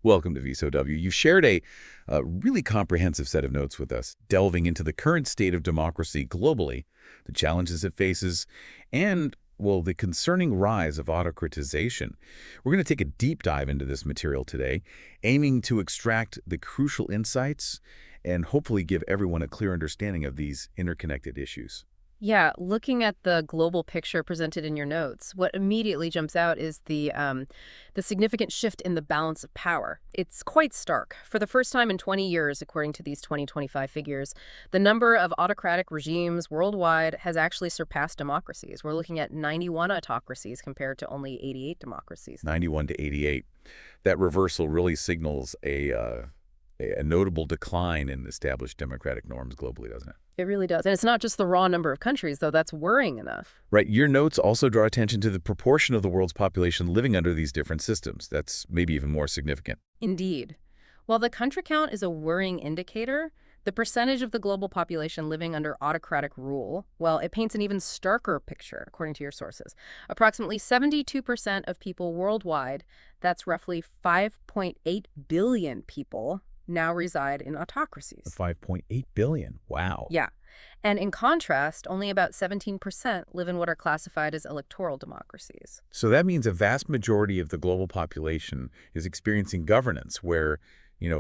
Welcome to VSOW. You've shared a really comprehensive set of notes with us, delving into the current state of democracy globally, the challenges it faces, and, well, the concerning rise of autocratization. We're going to take a deep dive into this material today, aiming to extract the crucial insights and hopefully give everyone a clear understanding of these interconnected issues. Yeah, looking at the global picture presented in your notes, what immediately jumps out is the significant shift in the balance of power. It's quite stark. For the first time in 20 years, according to these 2025 figures, the number of autocratic regimes worldwide has actually surpassed democracies. We're looking at 91 autocracies compared to only 88 democracies. 91 to 88. That reversal really signals a notable decline in established democratic norms globally, doesn't it? It really does. And it's not just the raw number of countries, though. That's worrying enough. Right. Your notes also draw attention to the proportion of the world's population living under these different systems. That's maybe even more significant. Indeed. While the country count is a worrying indicator, the percentage of the global population living under autocratic rule, well, it paints an even starker picture, according to your sources. Approximately 72% of people worldwide, that's roughly 5.8 billion people, now reside in autocracies. 5.8 billion. Wow. Yeah. And in contrast, only about 17% live in what are classified as electoral democracies. So that means a vast majority of the global population is experiencing governance where,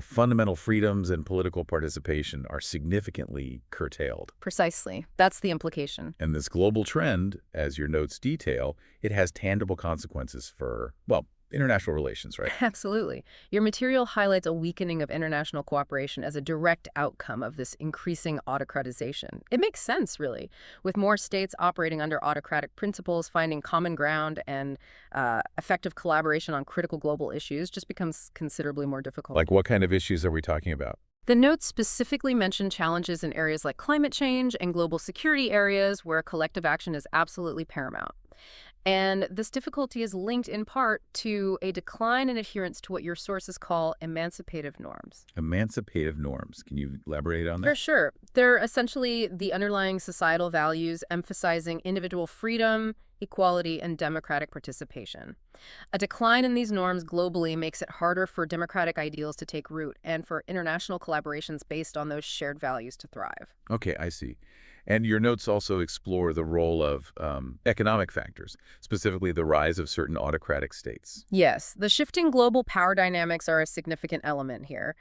fundamental freedoms and political participation are significantly curtailed. Precisely. That's the implication. And this global trend, as your notes detail, it has tangible consequences for, well, international relations, right? Absolutely. Your material highlights a weakening of international cooperation as a direct outcome of this increasing autocratization. It makes sense, really, with more states operating under autocratic principles, finding common ground and effective collaboration on critical global issues just becomes considerably more difficult. Like what kind of issues are we talking about? The notes specifically mention challenges in areas like climate change and global security areas where collective action is absolutely paramount. And this difficulty is linked in part to a decline in adherence to what your sources call emancipative norms. Emancipative norms. Can you elaborate on For that? sure. They're essentially the underlying societal values emphasizing individual freedom, equality, and democratic participation. A decline in these norms globally makes it harder for democratic ideals to take root and for international collaborations based on those shared values to thrive. Okay, I see. And your notes also explore the role of economic factors, specifically the rise of certain autocratic states. Yes, the shifting global power dynamics are a significant element here.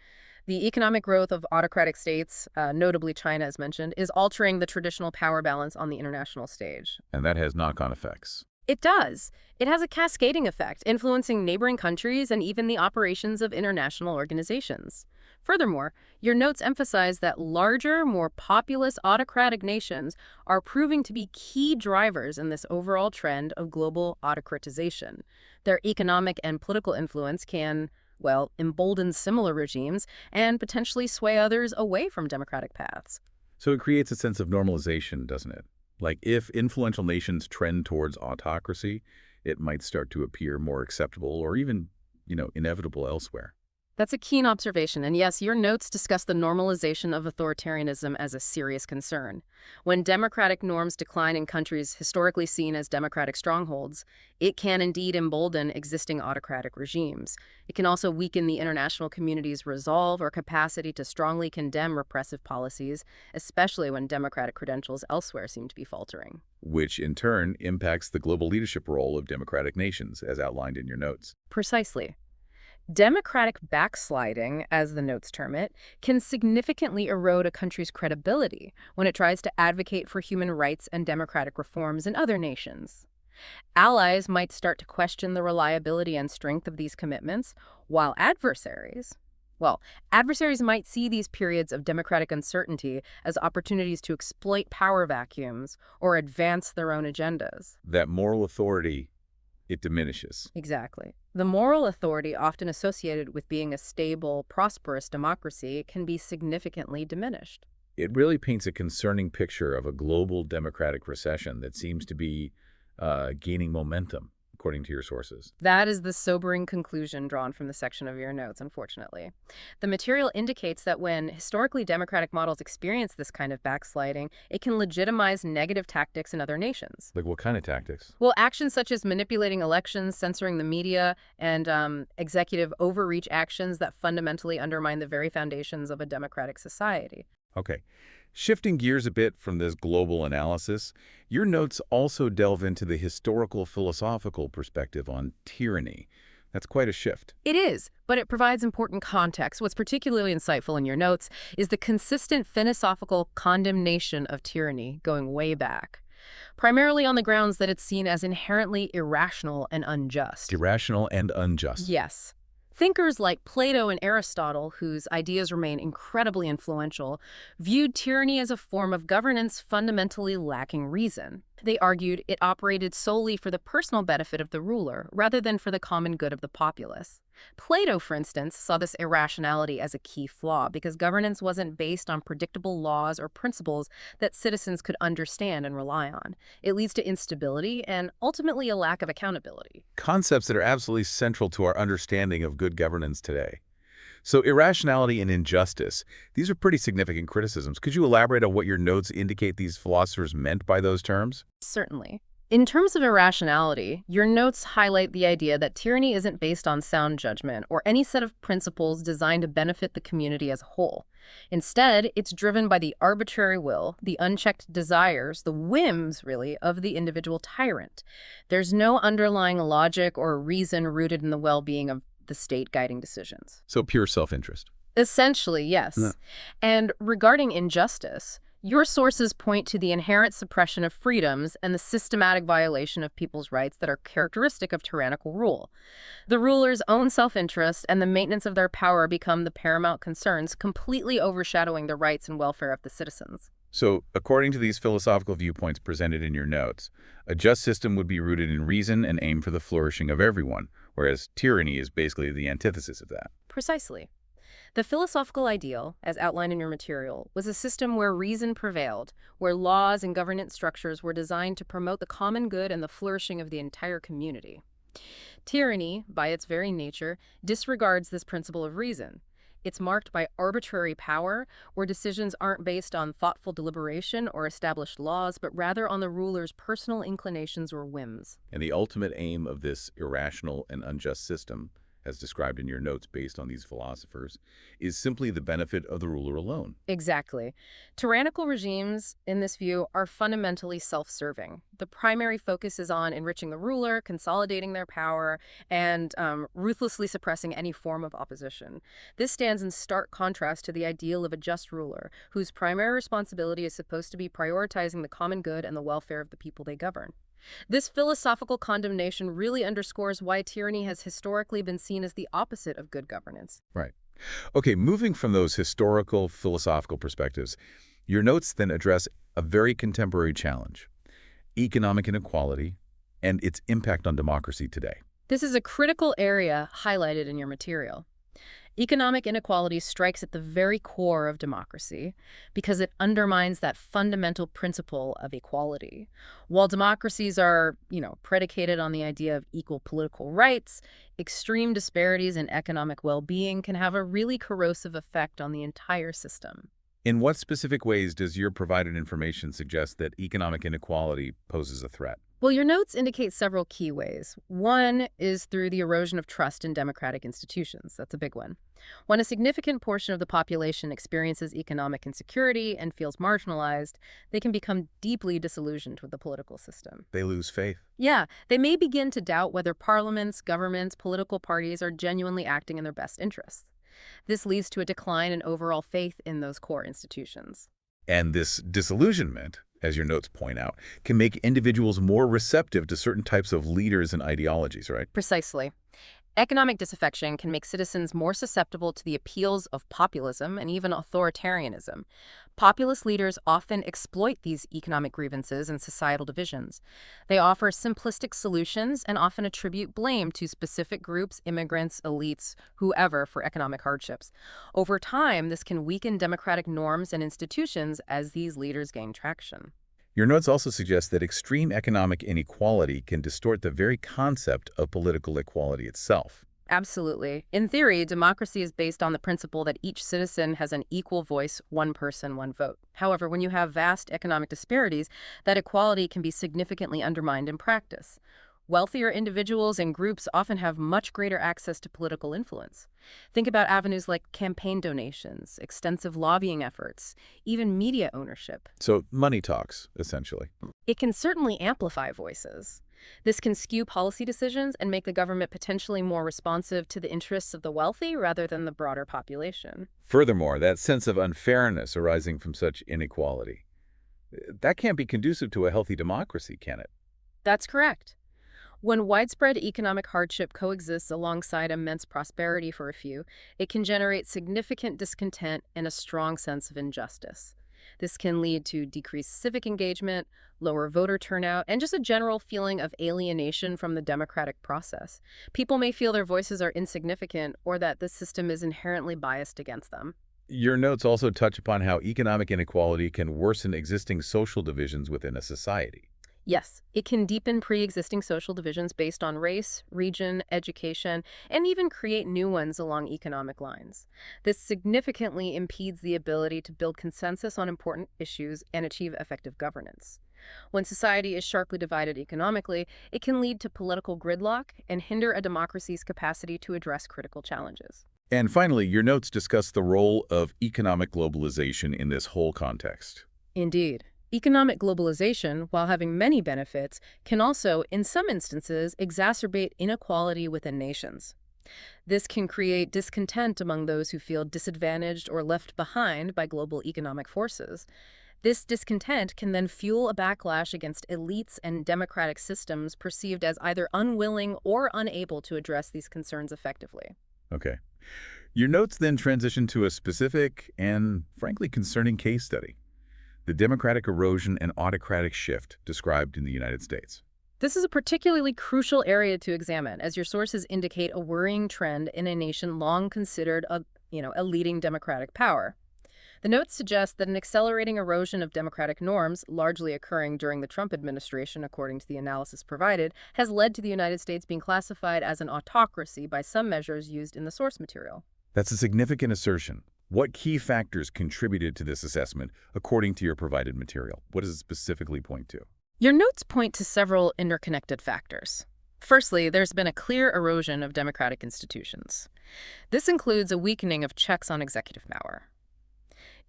The economic growth of autocratic states, notably China as mentioned, is altering the traditional power balance on the international stage. And that has knock-on effects. It does. It has a cascading effect, influencing neighboring countries and even the operations of international organizations. Furthermore, your notes emphasize that larger, more populous autocratic nations are proving to be key drivers in this overall trend of global autocratization. Their economic and political influence can, well, embolden similar regimes and potentially sway others away from democratic paths. So it creates a sense of normalization, doesn't it? Like if influential nations trend towards autocracy, it might start to appear more acceptable or even, inevitable elsewhere. That's a keen observation, and yes, your notes discuss the normalization of authoritarianism as a serious concern. When democratic norms decline in countries historically seen as democratic strongholds, it can indeed embolden existing autocratic regimes. It can also weaken the international community's resolve or capacity to strongly condemn repressive policies, especially when democratic credentials elsewhere seem to be faltering. Which in turn impacts the global leadership role of democratic nations, as outlined in your notes. Precisely. Democratic backsliding, as the notes term it, can significantly erode a country's credibility when it tries to advocate for human rights and democratic reforms in other nations. Allies might start to question the reliability and strength of these commitments, while adversaries might see these periods of democratic uncertainty as opportunities to exploit power vacuums or advance their own agendas. That moral authority, it diminishes. Exactly. The moral authority often associated with being a stable, prosperous democracy can be significantly diminished. It really paints a concerning picture of a global democratic recession that seems to be gaining momentum. according to your sources. That is the sobering conclusion drawn from the section of your notes, unfortunately. The material indicates that when historically democratic models experience this kind of backsliding, it can legitimize negative tactics in other nations. Like what kind of tactics? Well, actions such as manipulating elections, censoring the media, and executive overreach actions that fundamentally undermine the very foundations of a democratic society. Okay. Shifting gears a bit from this global analysis, your notes also delve into the historical philosophical perspective on tyranny. That's quite a shift. It is, but it provides important context. What's particularly insightful in your notes is the consistent philosophical condemnation of tyranny going way back, primarily on the grounds that it's seen as inherently irrational and unjust. Irrational and unjust. Yes. Thinkers like Plato and Aristotle, whose ideas remain incredibly influential, viewed tyranny as a form of governance fundamentally lacking reason. They argued it operated solely for the personal benefit of the ruler, rather than for the common good of the populace. Plato, for instance, saw this irrationality as a key flaw because governance wasn't based on predictable laws or principles that citizens could understand and rely on. It leads to instability and ultimately a lack of accountability. Concepts that are absolutely central to our understanding of good governance today. So irrationality and injustice, these are pretty significant criticisms. Could you elaborate on what your notes indicate these philosophers meant by those terms? Certainly. In terms of irrationality, your notes highlight the idea that tyranny isn't based on sound judgment or any set of principles designed to benefit the community as a whole. Instead, it's driven by the arbitrary will, the unchecked desires, the whims, really, of the individual tyrant. There's no underlying logic or reason rooted in the well-being of the state guiding decisions. So pure self-interest. Essentially, yes. Yeah. And regarding injustice, your sources point to the inherent suppression of freedoms and the systematic violation of people's rights that are characteristic of tyrannical rule. The ruler's own self-interest and the maintenance of their power become the paramount concerns, completely overshadowing the rights and welfare of the citizens. So, according to these philosophical viewpoints presented in your notes, a just system would be rooted in reason and aim for the flourishing of everyone, whereas tyranny is basically the antithesis of that. Precisely. The philosophical ideal, as outlined in your material, was a system where reason prevailed, where laws and governance structures were designed to promote the common good and the flourishing of the entire community. Tyranny, by its very nature, disregards this principle of reason. It's marked by arbitrary power, where decisions aren't based on thoughtful deliberation or established laws, but rather on the ruler's personal inclinations or whims. And the ultimate aim of this irrational and unjust system, as described in your notes based on these philosophers, is simply the benefit of the ruler alone. Exactly. Tyrannical regimes, in this view, are fundamentally self-serving. The primary focus is on enriching the ruler, consolidating their power, and ruthlessly suppressing any form of opposition. This stands in stark contrast to the ideal of a just ruler, whose primary responsibility is supposed to be prioritizing the common good and the welfare of the people they govern. This philosophical condemnation really underscores why tyranny has historically been seen as the opposite of good governance. Right. Okay, moving from those historical, philosophical perspectives, your notes then address a very contemporary challenge: economic inequality and its impact on democracy today. This is a critical area highlighted in your material. Economic inequality strikes at the very core of democracy because it undermines that fundamental principle of equality. While democracies are, predicated on the idea of equal political rights, extreme disparities in economic well-being can have a really corrosive effect on the entire system. In what specific ways does your provided information suggest that economic inequality poses a threat? Well, your notes indicate several key ways. One is through the erosion of trust in democratic institutions. That's a big one. When a significant portion of the population experiences economic insecurity and feels marginalized, they can become deeply disillusioned with the political system. They lose faith. Yeah, they may begin to doubt whether parliaments, governments, political parties are genuinely acting in their best interests. This leads to a decline in overall faith in those core institutions. And this disillusionment, as your notes point out, can make individuals more receptive to certain types of leaders and ideologies, right? Precisely. Economic disaffection can make citizens more susceptible to the appeals of populism and even authoritarianism. Populist leaders often exploit these economic grievances and societal divisions. They offer simplistic solutions and often attribute blame to specific groups, immigrants, elites, whoever, for economic hardships. Over time, this can weaken democratic norms and institutions as these leaders gain traction. Your notes also suggest that extreme economic inequality can distort the very concept of political equality itself. Absolutely. In theory, democracy is based on the principle that each citizen has an equal voice, one person, one vote. However, when you have vast economic disparities, that equality can be significantly undermined in practice. Wealthier individuals and groups often have much greater access to political influence. Think about avenues like campaign donations, extensive lobbying efforts, even media ownership. So money talks, essentially. It can certainly amplify voices. This can skew policy decisions and make the government potentially more responsive to the interests of the wealthy rather than the broader population. Furthermore, that sense of unfairness arising from such inequality, that can't be conducive to a healthy democracy, can it? That's correct. When widespread economic hardship coexists alongside immense prosperity for a few, it can generate significant discontent and a strong sense of injustice. This can lead to decreased civic engagement, lower voter turnout, and just a general feeling of alienation from the democratic process. People may feel their voices are insignificant or that the system is inherently biased against them. Your notes also touch upon how economic inequality can worsen existing social divisions within a society. Yes, it can deepen pre-existing social divisions based on race, region, education, and even create new ones along economic lines. This significantly impedes the ability to build consensus on important issues and achieve effective governance. When society is sharply divided economically, it can lead to political gridlock and hinder a democracy's capacity to address critical challenges. And finally, your notes discuss the role of economic globalization in this whole context. Indeed. Economic globalization, while having many benefits, can also, in some instances, exacerbate inequality within nations. This can create discontent among those who feel disadvantaged or left behind by global economic forces. This discontent can then fuel a backlash against elites and democratic systems perceived as either unwilling or unable to address these concerns effectively. Okay. Your notes then transition to a specific and, frankly, concerning case study: the democratic erosion and autocratic shift described in the United States. This is a particularly crucial area to examine, as your sources indicate a worrying trend in a nation long considered a leading democratic power. The notes suggest that an accelerating erosion of democratic norms, largely occurring during the Trump administration according to the analysis provided, has led to the United States being classified as an autocracy by some measures used in the source material. That's a significant assertion. What key factors contributed to this assessment according to your provided material? What does it specifically point to? Your notes point to several interconnected factors. Firstly, there's been a clear erosion of democratic institutions. This includes a weakening of checks on executive power.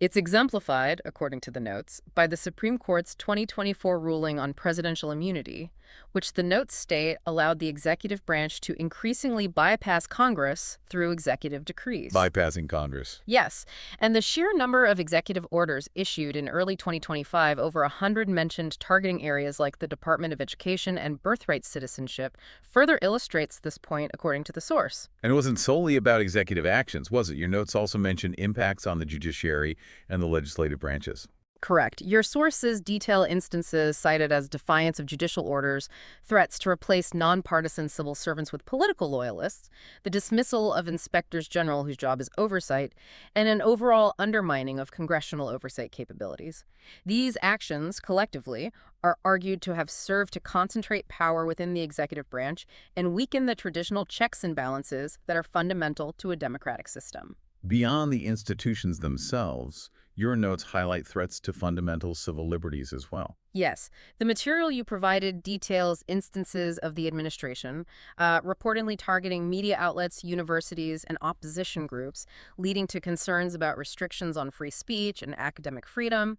It's exemplified, according to the notes, by the Supreme Court's 2024 ruling on presidential immunity, which the notes state allowed the executive branch to increasingly bypass Congress through executive decrees. Bypassing Congress. Yes, and the sheer number of executive orders issued in early 2025, over 100 mentioned targeting areas like the Department of Education and birthright citizenship, further illustrates this point, according to the source. And it wasn't solely about executive actions, was it? Your notes also mention impacts on the judiciary and the legislative branches. Correct. Your sources detail instances cited as defiance of judicial orders, threats to replace nonpartisan civil servants with political loyalists, the dismissal of inspectors general whose job is oversight, and an overall undermining of congressional oversight capabilities. These actions, collectively, are argued to have served to concentrate power within the executive branch and weaken the traditional checks and balances that are fundamental to a democratic system. Beyond the institutions themselves, your notes highlight threats to fundamental civil liberties as well. Yes, the material you provided details instances of the administration, reportedly targeting media outlets, universities, and opposition groups, leading to concerns about restrictions on free speech and academic freedom.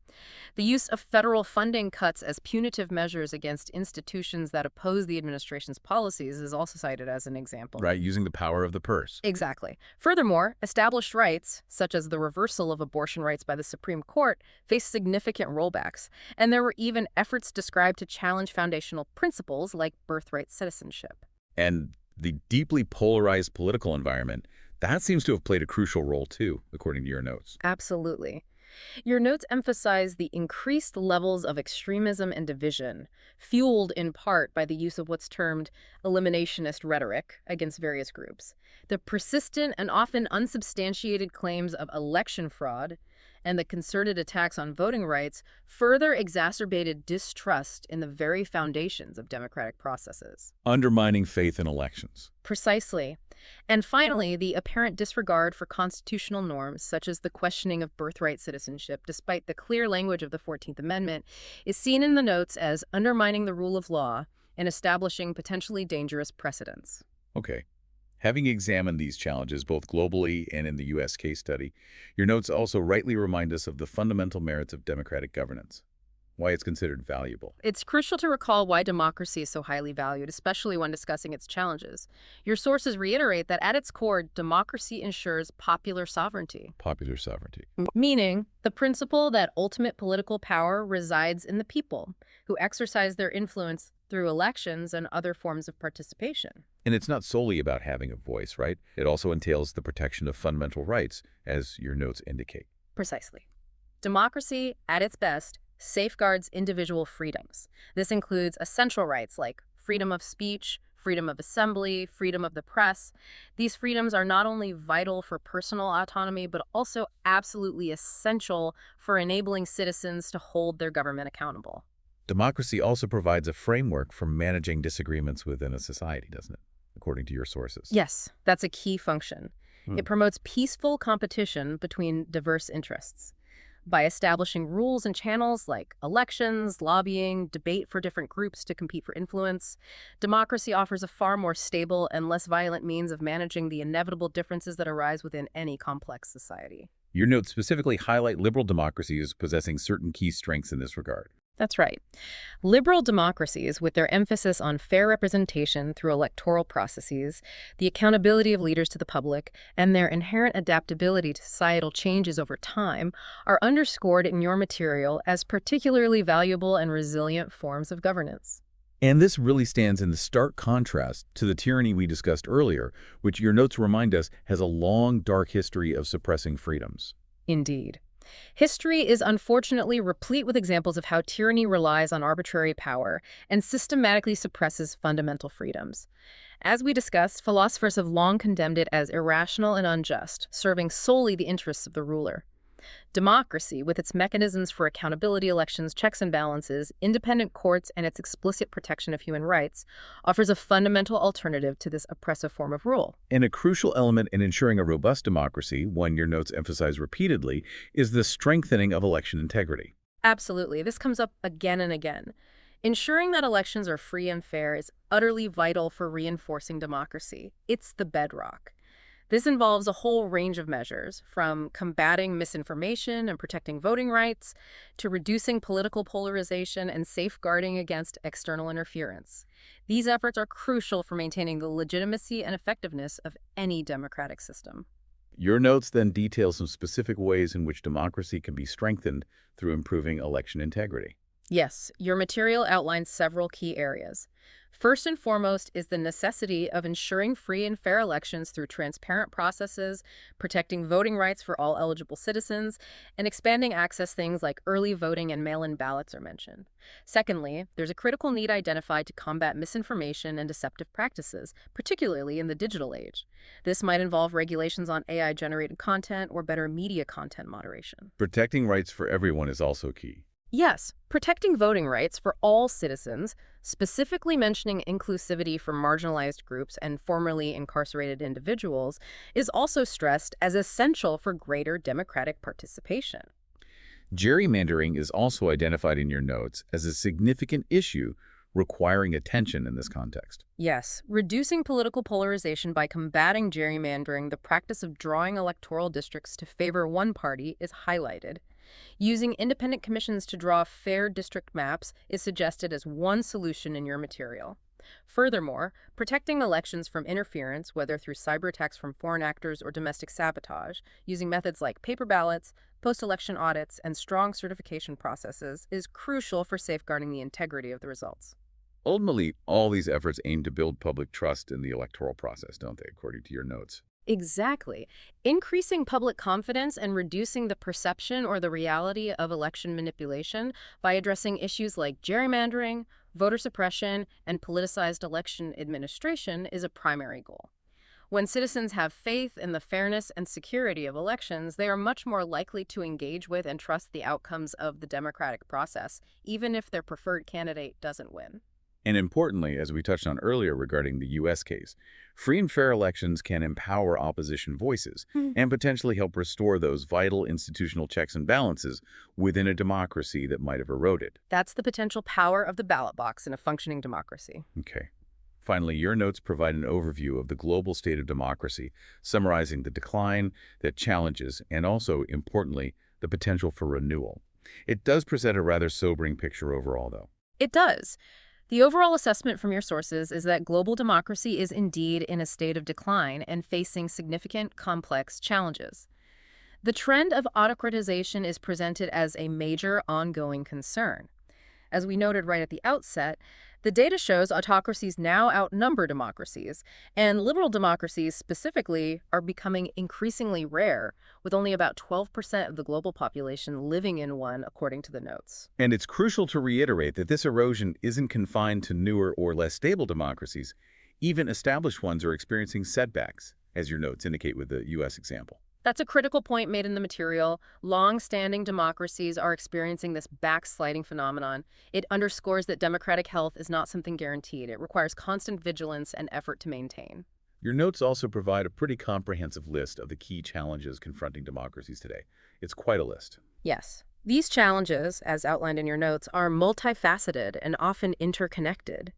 The use of federal funding cuts as punitive measures against institutions that oppose the administration's policies is also cited as an example. Right, using the power of the purse. Exactly. Furthermore, established rights, such as the reversal of abortion rights by the Supreme Court, face significant rollbacks, and there were even efforts described to challenge foundational principles like birthright citizenship. And the deeply polarized political environment, that seems to have played a crucial role too, according to your notes. Absolutely. Your notes emphasize the increased levels of extremism and division, fueled in part by the use of what's termed eliminationist rhetoric against various groups. The persistent and often unsubstantiated claims of election fraud and the concerted attacks on voting rights further exacerbated distrust in the very foundations of democratic processes. Undermining faith in elections. Precisely. And finally, the apparent disregard for constitutional norms, such as the questioning of birthright citizenship, despite the clear language of the 14th Amendment, is seen in the notes as undermining the rule of law and establishing potentially dangerous precedents. Okay. Having examined these challenges both globally and in the U.S. case study, your notes also rightly remind us of the fundamental merits of democratic governance, why it's considered valuable. It's crucial to recall why democracy is so highly valued, especially when discussing its challenges. Your sources reiterate that at its core, democracy ensures popular sovereignty. Popular sovereignty. Meaning, the principle that ultimate political power resides in the people, who exercise their influence through elections and other forms of participation. And it's not solely about having a voice, right? It also entails the protection of fundamental rights, as your notes indicate. Precisely. Democracy, at its best, safeguards individual freedoms. This includes essential rights like freedom of speech, freedom of assembly, freedom of the press. These freedoms are not only vital for personal autonomy, but also absolutely essential for enabling citizens to hold their government accountable. Democracy also provides a framework for managing disagreements within a society, doesn't it? According to your sources. Yes, that's a key function. It promotes peaceful competition between diverse interests. By establishing rules and channels like elections, lobbying, debate for different groups to compete for influence, democracy offers a far more stable and less violent means of managing the inevitable differences that arise within any complex society. Your notes specifically highlight liberal democracies possessing certain key strengths in this regard. That's right. Liberal democracies, with their emphasis on fair representation through electoral processes, the accountability of leaders to the public, and their inherent adaptability to societal changes over time, are underscored in your material as particularly valuable and resilient forms of governance. And this really stands in the stark contrast to the tyranny we discussed earlier, which your notes remind us has a long, dark history of suppressing freedoms. Indeed. History is unfortunately replete with examples of how tyranny relies on arbitrary power and systematically suppresses fundamental freedoms. As we discussed, philosophers have long condemned it as irrational and unjust, serving solely the interests of the ruler. Democracy, with its mechanisms for accountability, elections, checks and balances, independent courts, and its explicit protection of human rights, offers a fundamental alternative to this oppressive form of rule. And a crucial element in ensuring a robust democracy, one your notes emphasize repeatedly, is the strengthening of election integrity. Absolutely. This comes up again and again. Ensuring that elections are free and fair is utterly vital for reinforcing democracy. It's the bedrock. This involves a whole range of measures, from combating misinformation and protecting voting rights to reducing political polarization and safeguarding against external interference. These efforts are crucial for maintaining the legitimacy and effectiveness of any democratic system. Your notes then detail some specific ways in which democracy can be strengthened through improving election integrity. Yes, your material outlines several key areas. First and foremost is the necessity of ensuring free and fair elections through transparent processes, protecting voting rights for all eligible citizens, and expanding access. Things like early voting and mail-in ballots are mentioned. Secondly, there's a critical need identified to combat misinformation and deceptive practices, particularly in the digital age. This might involve regulations on AI-generated content or better media content moderation. Protecting rights for everyone is also key. Yes, protecting voting rights for all citizens, specifically mentioning inclusivity for marginalized groups and formerly incarcerated individuals, is also stressed as essential for greater democratic participation. Gerrymandering is also identified in your notes as a significant issue requiring attention in this context. Yes, reducing political polarization by combating gerrymandering, the practice of drawing electoral districts to favor one party, is highlighted. Using independent commissions to draw fair district maps is suggested as one solution in your material. Furthermore, protecting elections from interference, whether through cyber attacks from foreign actors or domestic sabotage, using methods like paper ballots, post-election audits, and strong certification processes, is crucial for safeguarding the integrity of the results. Ultimately, all these efforts aim to build public trust in the electoral process, don't they, according to your notes? Exactly. Increasing public confidence and reducing the perception or the reality of election manipulation by addressing issues like gerrymandering, voter suppression, and politicized election administration is a primary goal. When citizens have faith in the fairness and security of elections, they are much more likely to engage with and trust the outcomes of the democratic process, even if their preferred candidate doesn't win. And importantly, as we touched on earlier regarding the U.S. case, free and fair elections can empower opposition voices and potentially help restore those vital institutional checks and balances within a democracy that might have eroded. That's the potential power of the ballot box in a functioning democracy. Okay. Finally, your notes provide an overview of the global state of democracy, summarizing the decline, the challenges, and also, importantly, the potential for renewal. It does present a rather sobering picture overall, though. It does. The overall assessment from your sources is that global democracy is indeed in a state of decline and facing significant, complex challenges. The trend of autocratization is presented as a major ongoing concern. As we noted right at the outset, the data shows autocracies now outnumber democracies, and liberal democracies specifically are becoming increasingly rare, with only about 12% of the global population living in one, according to the notes. And it's crucial to reiterate that this erosion isn't confined to newer or less stable democracies. Even established ones are experiencing setbacks, as your notes indicate with the U.S. example. That's a critical point made in the material. Long-standing democracies are experiencing this backsliding phenomenon. It underscores that democratic health is not something guaranteed. It requires constant vigilance and effort to maintain. Your notes also provide a pretty comprehensive list of the key challenges confronting democracies today. It's quite a list. Yes. These challenges, as outlined in your notes, are multifaceted and often interconnected.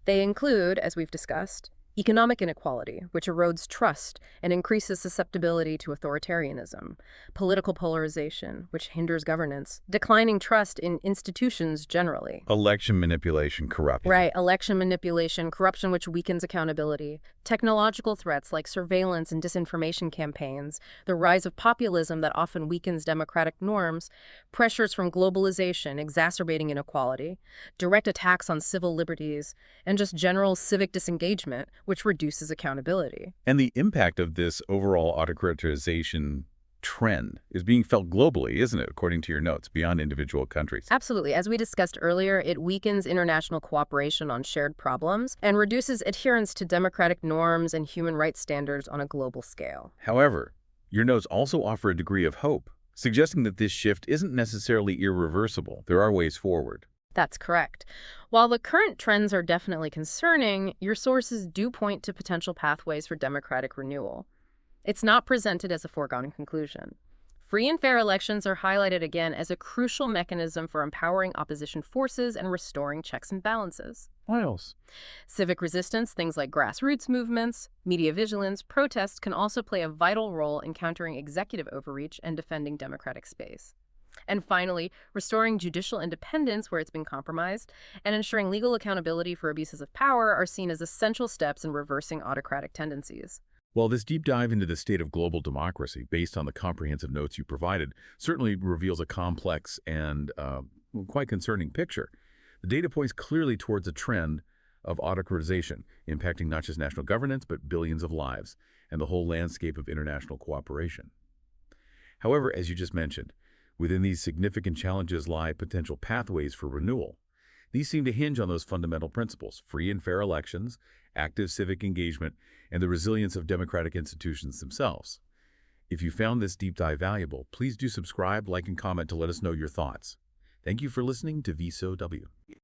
They include, as we've discussed, economic inequality, which erodes trust and increases susceptibility to authoritarianism, political polarization, which hinders governance, declining trust in institutions generally. Election manipulation, corruption. Right, election manipulation, corruption which weakens accountability, technological threats like surveillance and disinformation campaigns, the rise of populism that often weakens democratic norms, pressures from globalization exacerbating inequality, direct attacks on civil liberties, and just general civic disengagement, which reduces accountability. And the impact of this overall autocratization trend is being felt globally, isn't it, according to your notes, beyond individual countries? Absolutely. As we discussed earlier, it weakens international cooperation on shared problems and reduces adherence to democratic norms and human rights standards on a global scale. However, your notes also offer a degree of hope, suggesting that this shift isn't necessarily irreversible. There are ways forward. That's correct. While the current trends are definitely concerning, your sources do point to potential pathways for democratic renewal. It's not presented as a foregone conclusion. Free and fair elections are highlighted again as a crucial mechanism for empowering opposition forces and restoring checks and balances. What else? Civic resistance, things like grassroots movements, media vigilance, protests can also play a vital role in countering executive overreach and defending democratic space. And finally, restoring judicial independence where it's been compromised and ensuring legal accountability for abuses of power are seen as essential steps in reversing autocratic tendencies. Well, this deep dive into the state of global democracy, based on the comprehensive notes you provided, certainly reveals a complex and quite concerning picture. The data points clearly towards a trend of autocratization, impacting not just national governance, but billions of lives and the whole landscape of international cooperation. However, as you just mentioned, within these significant challenges lie potential pathways for renewal. These seem to hinge on those fundamental principles: free and fair elections, active civic engagement, and the resilience of democratic institutions themselves. If you found this deep dive valuable, please do subscribe, like, and comment to let us know your thoughts. Thank you for listening to VSOW.